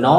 9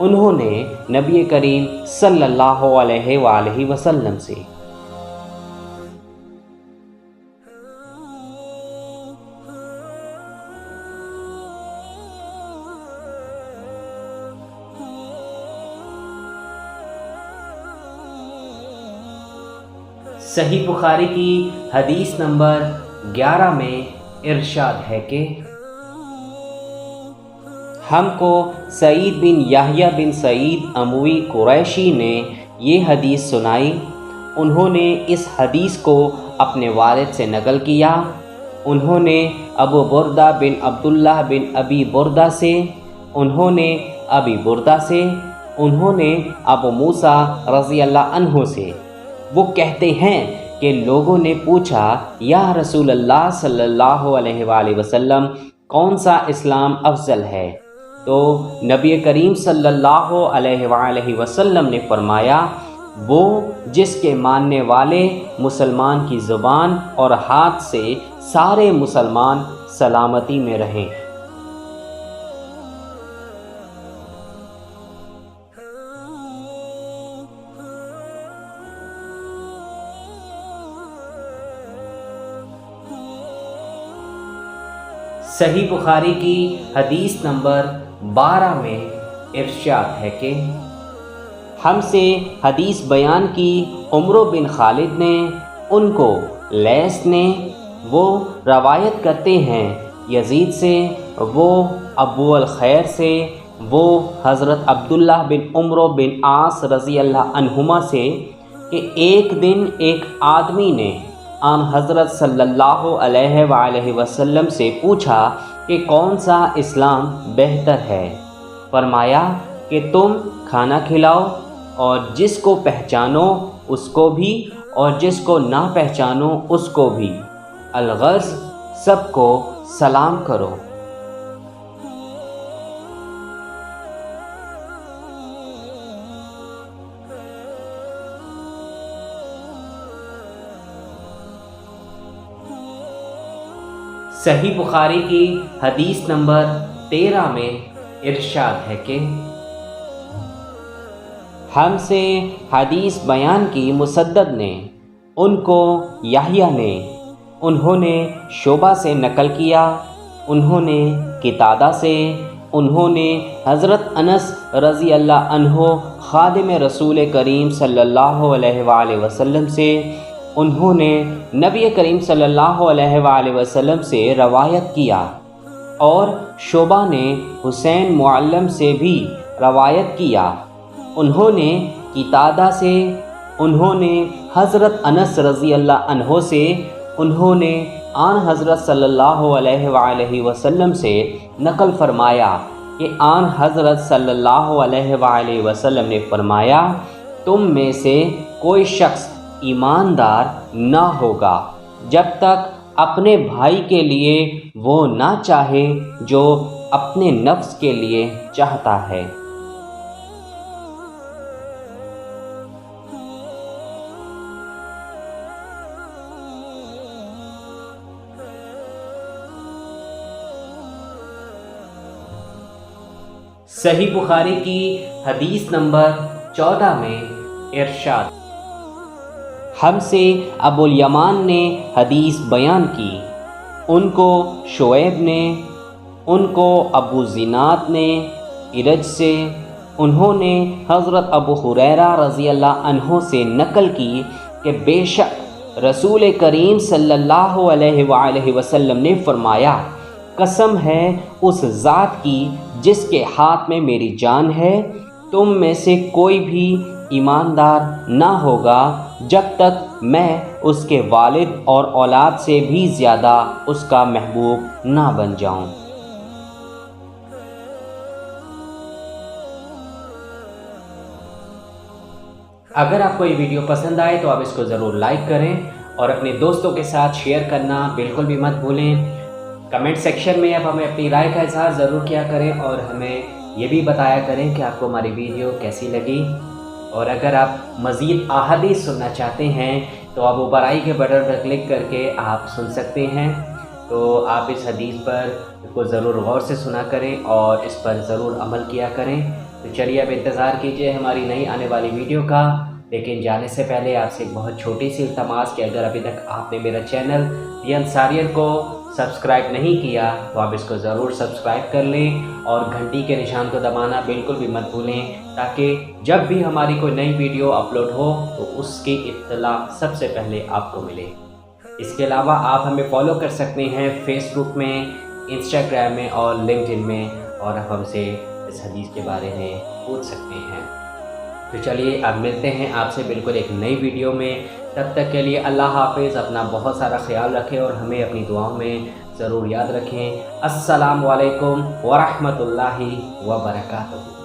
انہوں نے نبی کریم صلی اللہ علیہ وآلہ وسلم سے صحیح بخاری کی حدیث نمبر 11 میں ارشاد ہے کہ ہم کو سعید بن یحییٰ بن سعید اموی قریشی نے یہ حدیث سنائی۔ انہوں نے اس حدیث کو اپنے والد سے نقل کیا۔ انہوں نے ابو بردہ بن عبداللہ بن ابی بردہ سے، انہوں نے ابی بردہ سے، انہوں نے ابو موسیٰ رضی اللہ عنہ سے۔ وہ کہتے ہیں کہ لوگوں نے پوچھا، یا رسول اللہ صلی اللہ علیہ وآلہ وسلم، کون سا اسلام افضل ہے؟ تو نبی کریم صلی اللہ علیہ وآلہ وسلم نے فرمایا، وہ جس کے ماننے والے مسلمان کی زبان اور ہاتھ سے سارے مسلمان سلامتی میں رہیں۔ صحیح بخاری کی حدیث نمبر 12 میں ارشاد ہے کہ ہم سے حدیث بیان کی عمرو بن خالد نے، ان کو لیث نے، وہ روایت کرتے ہیں یزید سے، وہ ابو الخیر سے، وہ حضرت عبداللہ بن عمرو بن عاص رضی اللہ عنہما سے کہ ایک دن ایک آدمی نے آن حضرت صلی اللہ علیہ وآلہ وسلم سے پوچھا کہ کون سا اسلام بہتر ہے؟ فرمایا کہ تم کھانا کھلاؤ اور جس کو پہچانو اس کو بھی اور جس کو نہ پہچانو اس کو بھی، الغرض سب کو سلام کرو۔ صحیح بخاری کی حدیث نمبر 13 میں ارشاد ہے کہ ہم سے حدیث بیان کی مسدد نے، ان کو یحییٰ نے، انہوں نے شعبہ سے نقل کیا، انہوں نے قتادہ سے، انہوں نے حضرت انس رضی اللہ عنہ خادم رسول کریم صلی اللہ علیہ وآلہ وسلم سے، انہوں نے نبی کریم صلی اللہ علیہ وآلہ وسلم سے روایت کیا، اور شعبہ نے حسین معلم سے بھی روایت کیا، انہوں نے قتادہ سے، انہوں نے حضرت انس رضی اللہ عنہ سے، انہوں نے آن حضرت صلی اللہ علیہ وآلہ وسلم سے نقل فرمایا کہ آن حضرت صلی اللہ علیہ وآلہ وسلم نے فرمایا، تم میں سے کوئی شخص ایماندار نہ ہوگا جب تک اپنے بھائی کے لیے وہ نہ چاہے جو اپنے نفس کے لیے چاہتا ہے۔ صحیح بخاری کی حدیث نمبر 14 میں ارشاد، ہم سے ابو الیمان نے حدیث بیان کی، ان کو شعیب نے، ان کو ابو زناد نے ارج سے، انہوں نے حضرت ابو ہریرہ رضی اللہ عنہ سے نقل کی کہ بے شک رسول کریم صلی اللہ علیہ وآلہ وسلم نے فرمایا، قسم ہے اس ذات کی جس کے ہاتھ میں میری جان ہے، تم میں سے کوئی بھی ایماندار نہ ہوگا جب تک میں اس کے والد اور اولاد سے بھی زیادہ اس کا محبوب نہ بن جاؤں۔ اگر آپ کو یہ ویڈیو پسند آئے تو آپ اس کو ضرور لائک کریں اور اپنے دوستوں کے ساتھ شیئر کرنا بالکل بھی مت بھولیں۔ کمنٹ سیکشن میں آپ ہمیں اپنی رائے کا اظہار ضرور کیا کریں اور ہمیں یہ بھی بتایا کریں کہ آپ کو ہماری ویڈیو کیسی لگی، اور اگر آپ مزید احادیث سننا چاہتے ہیں تو آپ اوپر آئی کے بٹن پر کلک کر کے آپ سن سکتے ہیں۔ تو آپ اس حدیث پر کو ضرور غور سے سنا کریں اور اس پر ضرور عمل کیا کریں۔ تو چلیے اب انتظار کیجیے ہماری نئی آنے والی ویڈیو کا، لیکن جانے سے پہلے آپ سے ایک بہت چھوٹی سی التماس کہ اگر ابھی تک آپ نے میرا چینل دی انصاریت کو سبسکرائب نہیں کیا تو آپ اس کو ضرور سبسکرائب کر لیں اور گھنٹی کے نشان کو دبانا بالکل بھی مت بھولیں، تاکہ جب بھی ہماری کوئی نئی ویڈیو اپلوڈ ہو تو اس کی اطلاع سب سے پہلے آپ کو ملے۔ اس کے علاوہ آپ ہمیں فالو کر سکتے ہیں فیس بک میں، انسٹاگرام میں اور لنکڈ ان میں، اور آپ ہم سے اس حدیث کے بارے میں پوچھ سکتے ہیں۔ تو چلیے اب ملتے ہیں آپ سے بالکل ایک نئی ویڈیو میں، تب تک کے لیے اللہ حافظ، اپنا بہت سارا خیال رکھیں اور ہمیں اپنی دعاؤں میں ضرور یاد رکھیں۔ السلام علیکم ورحمۃ اللہ وبرکاتہ۔